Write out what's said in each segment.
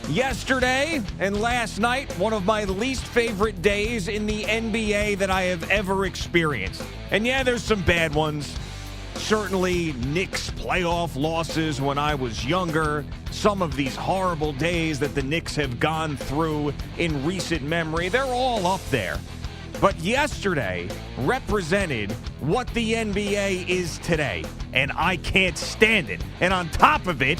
Yesterday and last night, one of my least favorite days in the NBA that I have ever experienced. And yeah, there's some bad ones. Certainly Knicks playoff losses when I was younger. Some of these horrible days that the Knicks have gone through in recent memory, they're all up there. But yesterday represented what the NBA is today, and I can't stand it. And on top of it,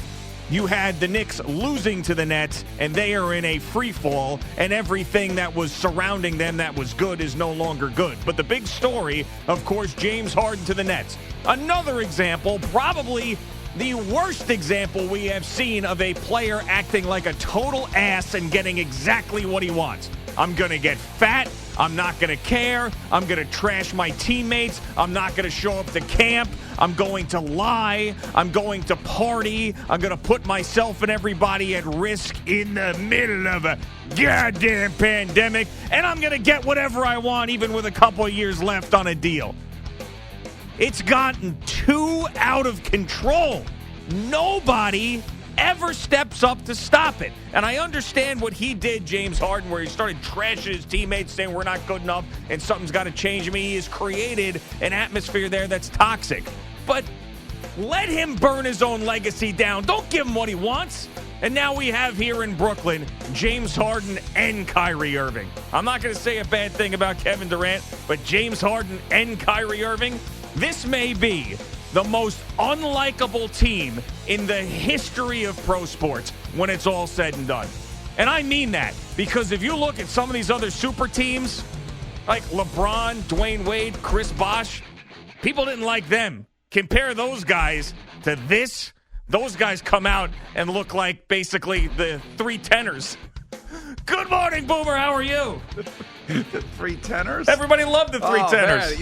you had the Knicks losing to the Nets, and they are in a free fall, and everything that was surrounding them that was good is no longer good. But the big story, of course, James Harden to the Nets. Another example, probably the worst example we have seen of a player acting like a total ass and getting exactly what he wants. I'm going to get fat. I'm not going to care. I'm going to trash my teammates. I'm not going to show up to camp. I'm going to lie. I'm going to party. I'm going to put myself and everybody at risk in the middle of a goddamn pandemic. And I'm going to get whatever I want, even with a couple of years left on a deal. It's gotten too out of control. Nobody ever steps up to stop it. And I understand what he did, James Harden, where he started trashing his teammates, saying we're not good enough and something's got to change. I mean, he has created an atmosphere there that's toxic. But let him burn his own legacy down. Don't give him what he wants. And now we have here in Brooklyn, James Harden and Kyrie Irving. I'm not going to say a bad thing about Kevin Durant, but James Harden and Kyrie Irving, this may be the most unlikable team in the history of pro sports when it's all said and done. And I mean that because if you look at some of these other super teams, like LeBron, Dwayne Wade, Chris Bosh, people didn't like them. Compare those guys to this. Those guys come out and look like basically the three tenors. Good morning, Boomer. How are you? The three tenors? Everybody loved the three tenors.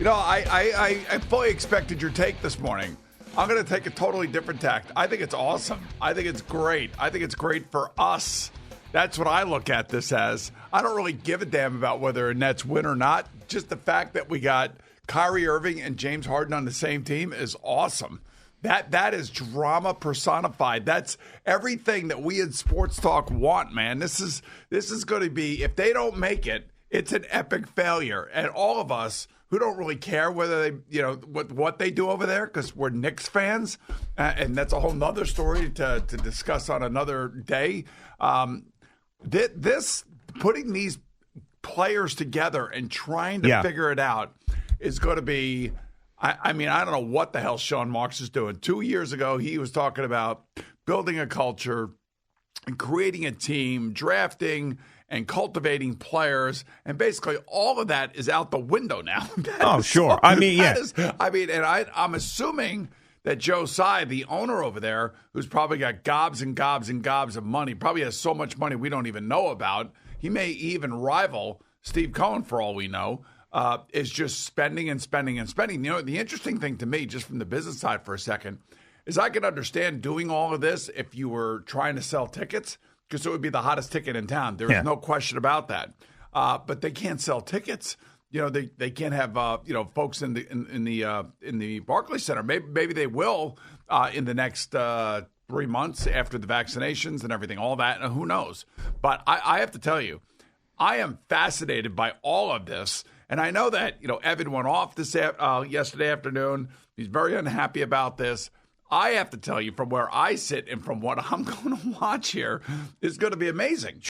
Man, I fully expected your take this morning. I'm going to take a totally different tact. I think it's awesome. I think it's great. I think it's great for us. That's what I look at this as. I don't really give a damn about whether a Nets win or not. Just the fact that we got Kyrie Irving and James Harden on the same team is awesome. That is drama personified. That's everything that we in sports talk want, man. This is going to be, if they don't make it, it's an epic failure. And all of us who don't really care whether they, what they do over there, because we're Knicks fans, and that's a whole nother story to discuss on another day. This putting these players together and trying to figure it out is going to be. I mean, I don't know what the hell Sean Marks is doing. 2 years ago, he was talking about building a culture and creating a team, drafting and cultivating players, and basically all of that is out the window now. Sure. I mean, yeah. I'm assuming that Joe Tsai, the owner over there, who's probably got gobs and gobs and gobs of money, probably has so much money we don't even know about. He may even rival Steve Cohen for all we know. Is just spending and spending and spending. You know, the interesting thing to me, just from the business side for a second, is I can understand doing all of this if you were trying to sell tickets, because it would be the hottest ticket in town. There's no question about that. But they can't sell tickets. You know, they can't have folks in the Barclays Center. Maybe they will in the next 3 months after the vaccinations and everything, all that. Who knows? But I have to tell you, I am fascinated by all of this. And I know that, Evan went off yesterday afternoon. He's very unhappy about this. I have to tell you, from where I sit and from what I'm going to watch here, is going to be amazing.